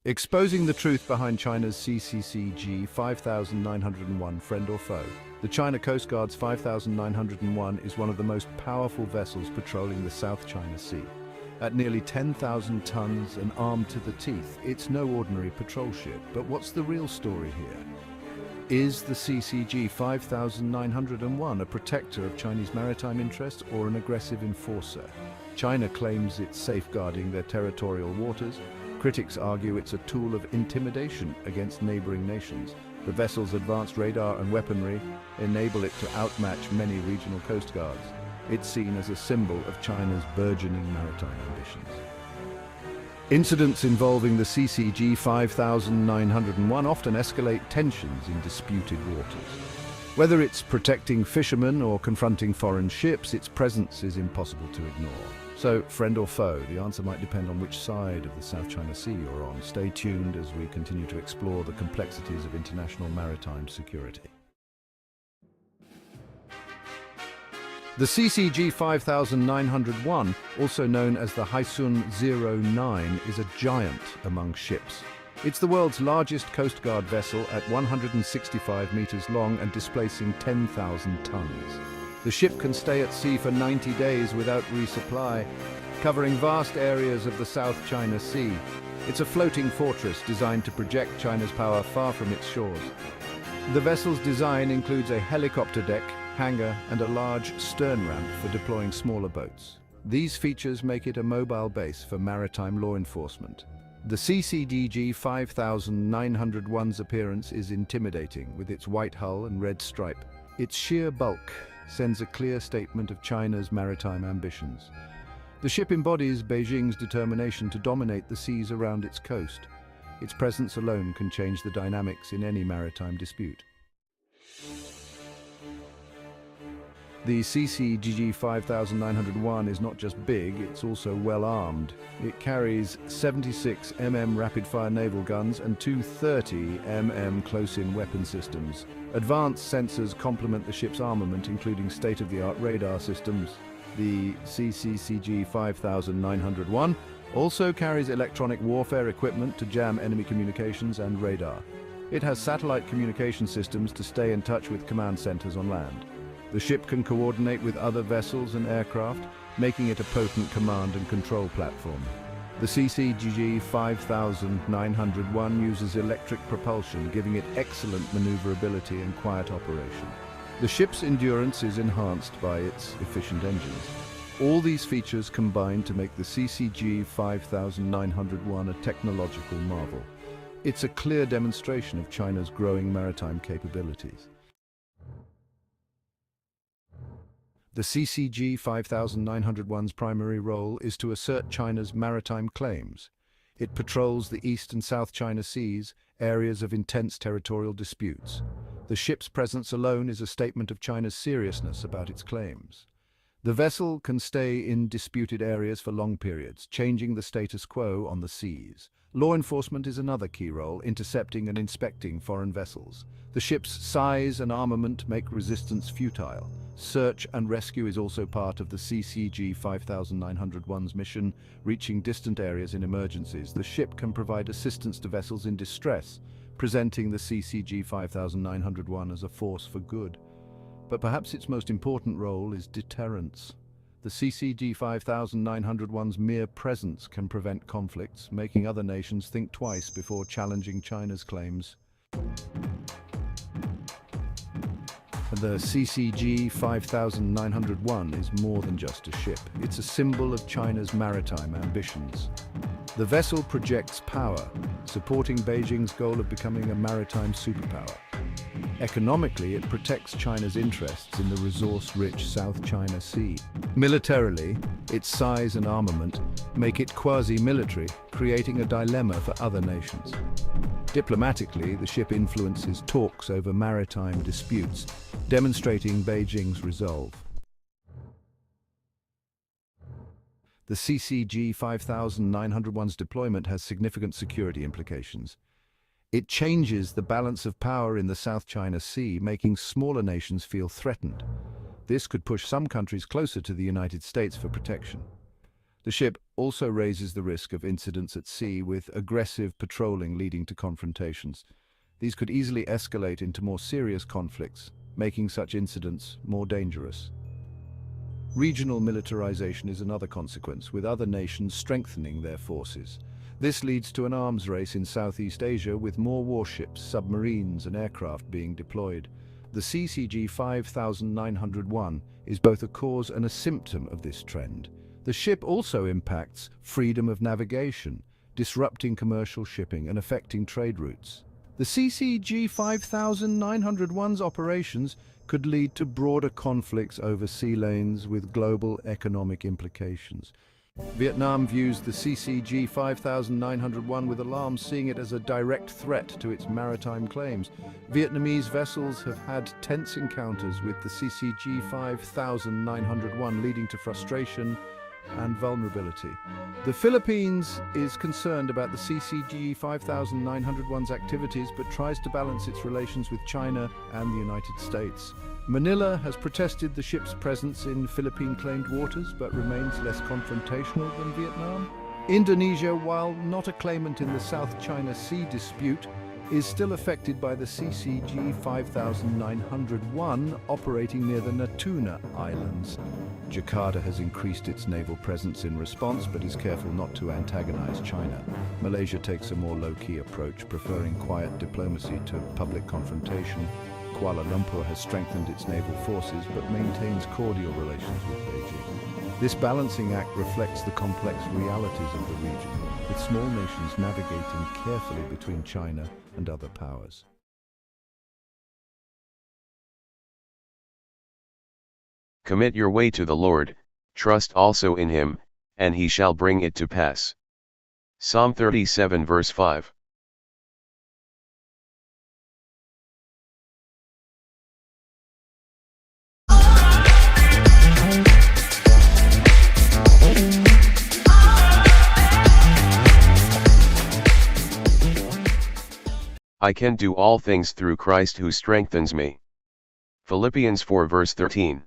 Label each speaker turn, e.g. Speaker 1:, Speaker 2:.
Speaker 1: Exposing the truth behind China's CCG-5901 friend or foe. The China Coast Guard's 5901 is one of the most powerful vessels patrolling the South China Sea. At nearly 10,000 tons and armed to the teeth, it's no ordinary patrol ship. But what's the real story here? Is the CCG-5901 a protector of Chinese maritime interests or an aggressive enforcer? China claims it's safeguarding their territorial waters. Critics argue it's a tool of intimidation against neighboring nations. The vessel's advanced radar and weaponry enable it to outmatch many regional coast guards. It's seen as a symbol of China's burgeoning maritime ambitions. Incidents involving the CCG-5901 often escalate tensions in disputed waters. Whether it's protecting fishermen or confronting foreign ships, its presence is impossible to ignore. So, friend or foe, the answer might depend on which side of the South China Sea you're on. Stay tuned as we continue to explore the complexities of international maritime security. The CCG-5901, also known as the Haisun-09, is a giant among ships. It's the world's largest Coast Guard vessel at 165 meters long and displacing 10,000 tons. The ship can stay at sea for 90 days without resupply, covering vast areas of the South China Sea. It's a floating fortress designed to project China's power far from its shores. The vessel's design includes a helicopter deck, hangar, and a large stern ramp for deploying smaller boats. These features make it a mobile base for maritime law enforcement. The CCG-5901's appearance is intimidating, with its white hull and red stripe. Its sheer bulk sends a clear statement of China's maritime ambitions. The ship embodies Beijing's determination to dominate the seas around its coast. Its presence alone can change the dynamics in any maritime dispute. The CCG-5901 is not just big, it's also well armed. It carries 76 mm rapid-fire naval guns and two 30 mm close-in weapon systems. Advanced sensors complement the ship's armament, including state-of-the-art radar systems. The CCG-5901 also carries electronic warfare equipment to jam enemy communications and radar. It has satellite communication systems to stay in touch with command centers on land. The ship can coordinate with other vessels and aircraft, making it a potent command and control platform. The CCG-5901 uses electric propulsion, giving it excellent maneuverability and quiet operation. The ship's endurance is enhanced by its efficient engines. All these features combine to make the CCG-5901 a technological marvel. It's a clear demonstration of China's growing maritime capabilities. The CCG-5901's primary role is to assert China's maritime claims. It patrols the East and South China Seas, areas of intense territorial disputes. The ship's presence alone is a statement of China's seriousness about its claims. The vessel can stay in disputed areas for long periods, changing the status quo on the seas. Law enforcement is another key role, intercepting and inspecting foreign vessels. The ship's size and armament make resistance futile. Search and rescue is also part of the CCG-5901's mission, reaching distant areas in emergencies. The ship can provide assistance to vessels in distress, presenting the CCG-5901 as a force for good. But perhaps its most important role is deterrence. The CCG-5901's mere presence can prevent conflicts, making other nations think twice before challenging China's claims. The CCG-5901 is more than just a ship. It's a symbol of China's maritime ambitions. The vessel projects power, supporting Beijing's goal of becoming a maritime superpower. Economically, it protects China's interests in the resource-rich South China Sea. Militarily, its size and armament make it quasi-military, creating a dilemma for other nations. Diplomatically, the ship influences talks over maritime disputes, demonstrating Beijing's resolve. The CCG-5901's deployment has significant security implications. It changes the balance of power in the South China Sea, making smaller nations feel threatened. This could push some countries closer to the United States for protection. The ship also raises the risk of incidents at sea with aggressive patrolling leading to confrontations. These could easily escalate into more serious conflicts, making such incidents more dangerous. Regional militarization is another consequence, with other nations strengthening their forces. This leads to an arms race in Southeast Asia, with more warships, submarines, and aircraft being deployed. The CCG-5901 is both a cause and a symptom of this trend. The ship also impacts freedom of navigation, disrupting commercial shipping and affecting trade routes. The CCG-5901's operations could lead to broader conflicts over sea lanes with global economic implications. Vietnam views the CCG-5901 with alarm, seeing it as a direct threat to its maritime claims. Vietnamese vessels have had tense encounters with the CCG-5901, leading to frustration and vulnerability. The Philippines is concerned about the CCG-5901's activities, but tries to balance its relations with China and the United States. Manila has protested the ship's presence in Philippine-claimed waters, but remains less confrontational than Vietnam. Indonesia, while not a claimant in the South China Sea dispute, is still affected by the CCG-5901 operating near the Natuna Islands. Jakarta has increased its naval presence in response, but is careful not to antagonize China. Malaysia takes a more low-key approach, preferring quiet diplomacy to public confrontation. Kuala Lumpur has strengthened its naval forces, but maintains cordial relations with Beijing. This balancing act reflects the complex realities of the region, with small nations navigating carefully between China and other powers.
Speaker 2: Commit your way to the Lord, trust also in him, and he shall bring it to pass. Psalm 37 verse 5. I can do all things through Christ who strengthens me. Philippians 4 verse 13.